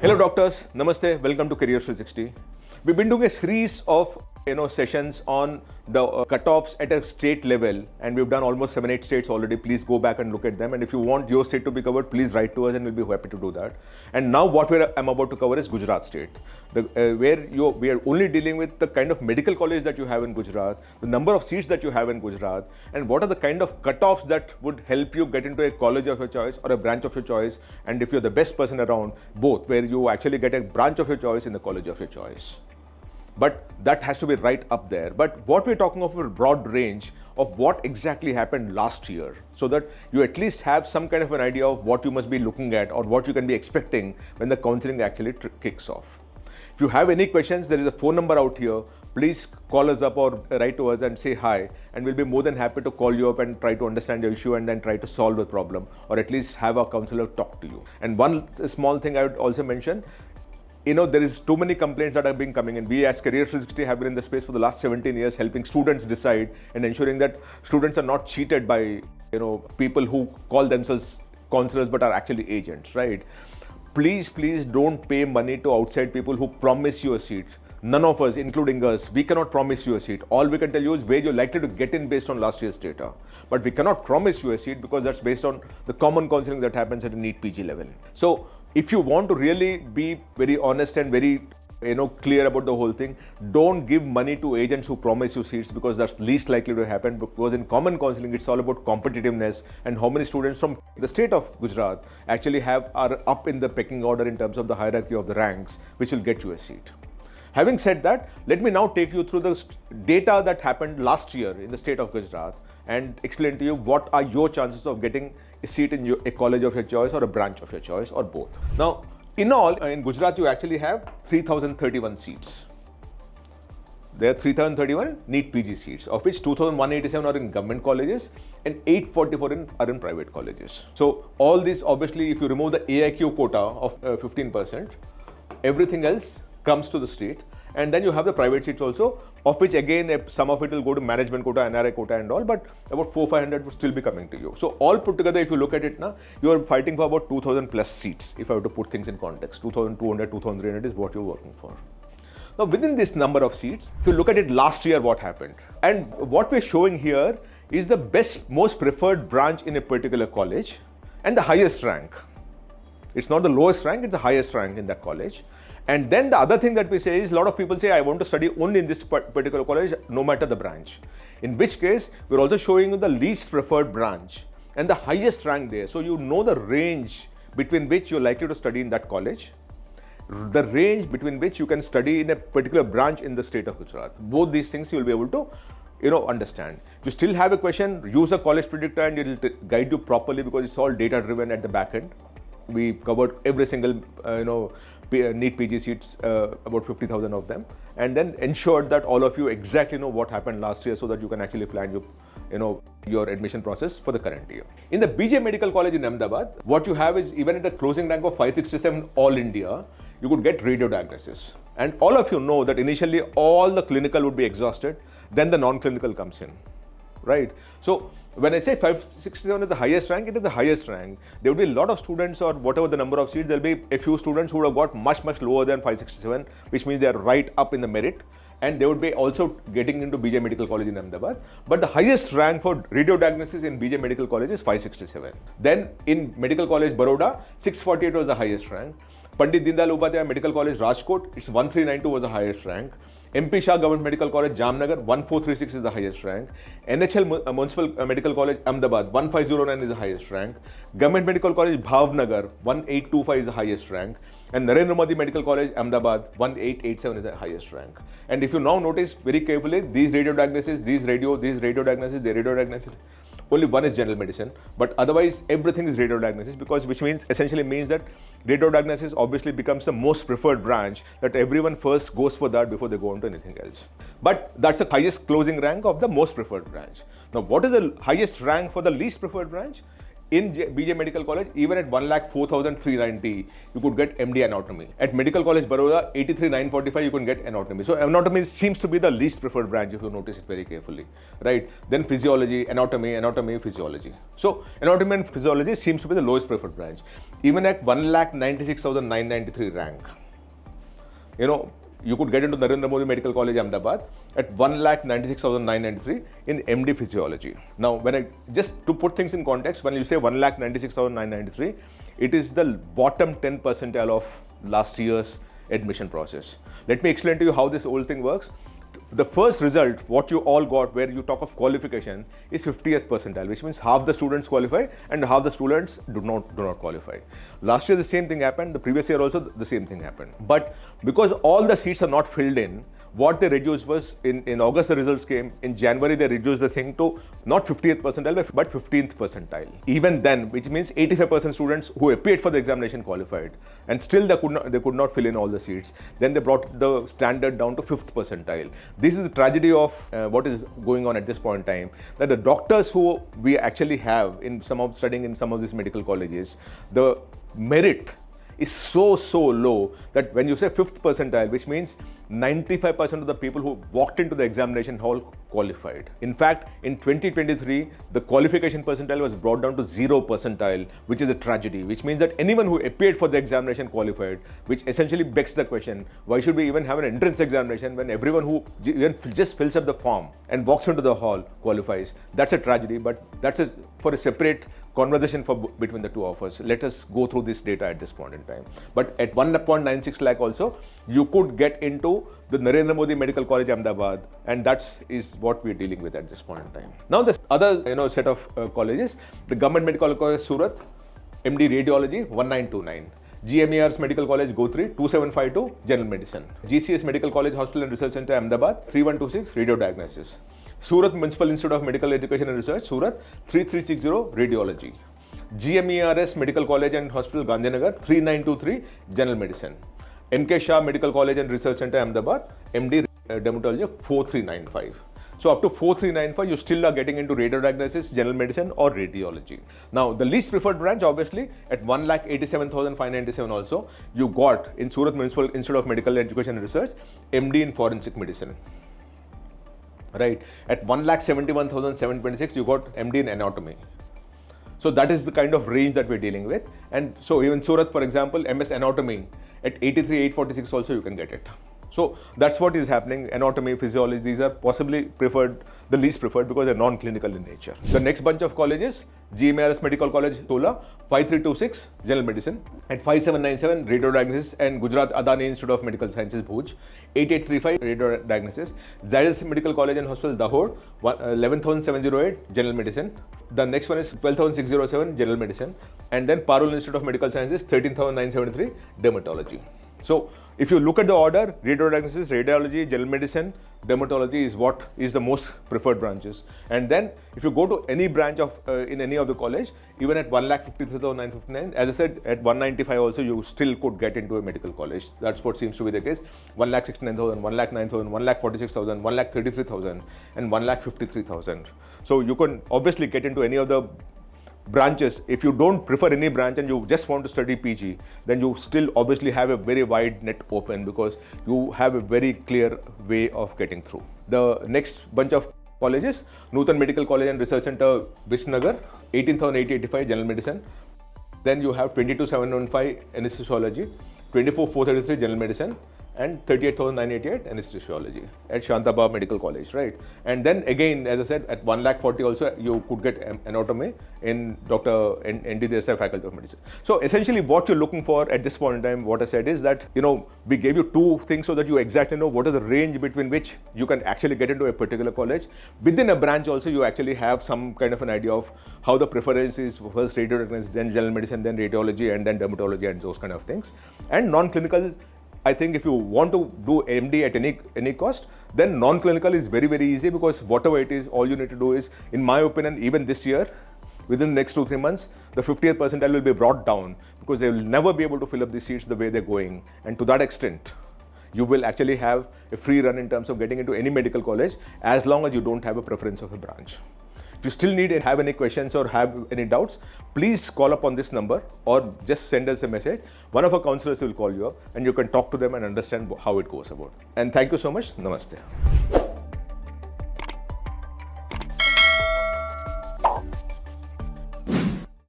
Hello doctors, Namaste, welcome to Career 360. We've been doing a series of sessions on the cutoffs at a state level, and we've done almost 7-8 states already. Please go back and look at them, and if you want your state to be covered, please write to us and we'll be happy to do that. And now what I'm about to cover is Gujarat state, where we are only dealing with the kind of medical college that you have in Gujarat, the number of seats that you have in Gujarat, and what are the kind of cutoffs that would help you get into a college of your choice or a branch of your choice, and if you're the best person around, both, where you actually get a branch of your choice in the college of your choice. But that has to be right up there. But what we're talking of a broad range of what exactly happened last year, so that you at least have some kind of an idea of what you must be looking at or what you can be expecting when the counseling actually kicks off. If you have any questions, there is a phone number out here. Please call us up or write to us and say hi, and we'll be more than happy to call you up and try to understand your issue and then try to solve the problem, or at least have a counselor talk to you. And one small thing I would also mention, there is too many complaints that have been coming in. We as Career 360 have been in the space for the last 17 years, helping students decide and ensuring that students are not cheated by, people who call themselves counselors but are actually agents, right? Please don't pay money to outside people who promise you a seat. None of us, including us, we cannot promise you a seat. All we can tell you is where you're likely to get in based on last year's data. But we cannot promise you a seat because that's based on the common counseling that happens at a NEET PG level. So if you want to really be very honest and very clear about the whole thing, don't give money to agents who promise you seats, because that's least likely to happen. Because in common counseling, it's all about competitiveness and how many students from the state of Gujarat actually are up in the pecking order in terms of the hierarchy of the ranks, which will get you a seat. Having said that, let me now take you through the data that happened last year in the state of Gujarat and explain to you what are your chances of getting a seat in a college of your choice or a branch of your choice, or both. Now, in all, in Gujarat, you actually have 3,031 seats. There are 3,031 NEET PG seats, of which 2,187 are in government colleges and 844 are in private colleges. So all these, obviously, if you remove the AIQ quota of 15%, everything else comes to the state. And then you have the private seats also, of which again some of it will go to management quota, NRI quota and all, but about 400-500 will still be coming to you. So all put together, if you look at it now, you are fighting for about 2,000 plus seats. If I were to put things in context, 2,200, 2,300 is what you're working for. Now within this number of seats, if you look at it last year, what happened? And what we're showing here is the most preferred branch in a particular college and the highest rank. It's not the lowest rank, it's the highest rank in that college. And then the other thing that we say is, a lot of people say, I want to study only in this particular college, no matter the branch. In which case, we're also showing you the least preferred branch and the highest rank there. So you know the range between which you're likely to study in that college, the range between which you can study in a particular branch in the state of Gujarat. Both these things you'll be able to understand. If you still have a question, use a college predictor and it will guide you properly, because it's all data driven at the back end. We covered every single, NEET PG seats, about 50,000 of them, and then ensured that all of you exactly know what happened last year, so that you can actually plan your admission process for the current year. In the BJ Medical College in Ahmedabad, what you have is, even at the closing rank of 567 all India, you could get radio diagnosis. And all of you know that initially all the clinical would be exhausted, then the non-clinical comes in, right? So when I say 567 is the highest rank, it is the highest rank. There will be a lot of students, or whatever the number of seats, there will be a few students who would have got much lower than 567, which means they are right up in the merit. And they would be also getting into BJ Medical College in Ahmedabad. But the highest rank for radio diagnosis in BJ Medical College is 567. Then in Medical College Baroda, 648 was the highest rank. Pandit Dindal Upadhyay Medical College Rajkot, it's 1392 was the highest rank. MP Shah Government Medical College Jamnagar, 1436 is the highest rank. NHL Municipal Medical College Ahmedabad, 1509 is the highest rank. Government Medical College Bhavnagar, 1825 is the highest rank. And Narendra Modi Medical College Ahmedabad, 1887 is the highest rank. And if you now notice very carefully, these radio diagnoses, only one is general medicine, but otherwise everything is radio diagnosis, because which essentially means that radio diagnosis obviously becomes the most preferred branch, that everyone first goes for that before they go on to anything else. But that's the highest closing rank of the most preferred branch. Now, what is the highest rank for the least preferred branch? In BJ Medical College, even at 1,04,390, you could get MD Anatomy. At Medical College Baroda, 83,945, you can get Anatomy. So Anatomy seems to be the least preferred branch if you notice it very carefully, right? Then Physiology, Anatomy, Physiology. So Anatomy and Physiology seems to be the lowest preferred branch. Even at 1,96,993 rank, you could get into Narendra Modi Medical College, Ahmedabad at 1,96,993 in MD Physiology. Now, just to put things in context, when you say 1,96,993, it is the bottom 10 percentile of last year's admission process. Let me explain to you how this whole thing works. The first result, what you all got, where you talk of qualification, is 50th percentile, which means half the students qualify and half the students do not qualify. Last year the same thing happened, the previous year also the same thing happened. But because all the seats are not filled in, what they reduced was, in August the results came, in January they reduced the thing to not 50th percentile but 15th percentile. Even then, which means 85% students who appeared for the examination qualified, and still they could not fill in all the seats. Then they brought the standard down to 5th percentile. This is the tragedy of what is going on at this point in time, that the doctors who we actually have studying in some of these medical colleges, the merit is so low that when you say 5th percentile, which means 95% of the people who walked into the examination hall qualified. In fact, in 2023, the qualification percentile was brought down to 0 percentile, which is a tragedy, which means that anyone who appeared for the examination qualified, which essentially begs the question, why should we even have an entrance examination when everyone who even just fills up the form and walks into the hall qualifies? That's a tragedy, but that's for a separate conversation between the two of us. Let us go through this data at this point in time. But at 1.96 lakh also, you could get into the Narendra Modi Medical College, Ahmedabad, and that is what we're dealing with at this point in time. Now, the other set of colleges, the Government Medical College, Surat, MD Radiology, 1929. GMER's Medical College, Gujarat 2752, General Medicine. GCS Medical College Hospital and Research Center, Ahmedabad, 3126, Radio Diagnosis. Surat Municipal Institute of Medical Education and Research, Surat, 3360, Radiology. GMERS Medical College and Hospital, Gandhinagar, 3923, General Medicine. MK Shah Medical College and Research Center, Ahmedabad, MD Dermatology, 4395. So up to 4395, you still are getting into radiodiagnosis, general medicine or radiology. Now, the least preferred branch, obviously, at 1,87,597 also, you got in Surat Municipal Institute of Medical Education and Research, MD in Forensic Medicine. Right, at 1,71,726, you got MD in Anatomy. So that is the kind of range that we're dealing with. And so even Surat, for example, MS Anatomy at 83,846 also you can get it. So that's what is happening. Anatomy, physiology, these are possibly preferred, the least preferred because they're non-clinical in nature. The next bunch of colleges, GMRS Medical College, Sola, 5326, General Medicine, at 5797, Radiodiagnosis, and Gujarat Adani Institute of Medical Sciences, Bhuj, 8835, Radiodiagnosis, Zydus Medical College and Hospital, Dahod, 11,708, General Medicine. The next one is 12,607, General Medicine, and then Parul Institute of Medical Sciences, 13,973, Dermatology. So if you look at the order, radiodiagnosis, radiology, general medicine, dermatology is what is the most preferred branches. And then if you go to any branch of in any of the college, even at 1,53,959, as I said, at 195 also you still could get into a medical college. That's what seems to be the case. 1,69,000, 1,09,000, 1,46,000, 1,33,000 and 1,53,000. So you can obviously get into any of the branches. If you don't prefer any branch and you just want to study PG, then you still obviously have a very wide net open because you have a very clear way of getting through. The next bunch of colleges, Nutan Medical College and Research Center, Visnagar, 18,885, General Medicine. Then you have 22,715, Anesthesiology, 24,433, General Medicine, and 38,988 anesthesiology at Shantaba Medical College, right? And then again, as I said, at 1,40,000 also you could get anatomy in Dr. ND Desai Faculty of Medicine. So essentially what you're looking for at this point in time, what I said is that, we gave you two things so that you exactly know what is the range between which you can actually get into a particular college. Within a branch also you actually have some kind of an idea of how the preference is, first radiodiagnosis, then general medicine, then radiology, and then dermatology and those kind of things. And non-clinical, I think if you want to do MD at any cost, then non-clinical is very, very easy because whatever it is, all you need to do is, in my opinion, even this year, within the next 2-3 months, the 50th percentile will be brought down because they will never be able to fill up these seats the way they're going. And to that extent, you will actually have a free run in terms of getting into any medical college as long as you don't have a preference of a branch. If you still have any questions or have any doubts, please call up on this number or just send us a message. One of our counselors will call you up and you can talk to them and understand how it goes about. And thank you so much. Namaste.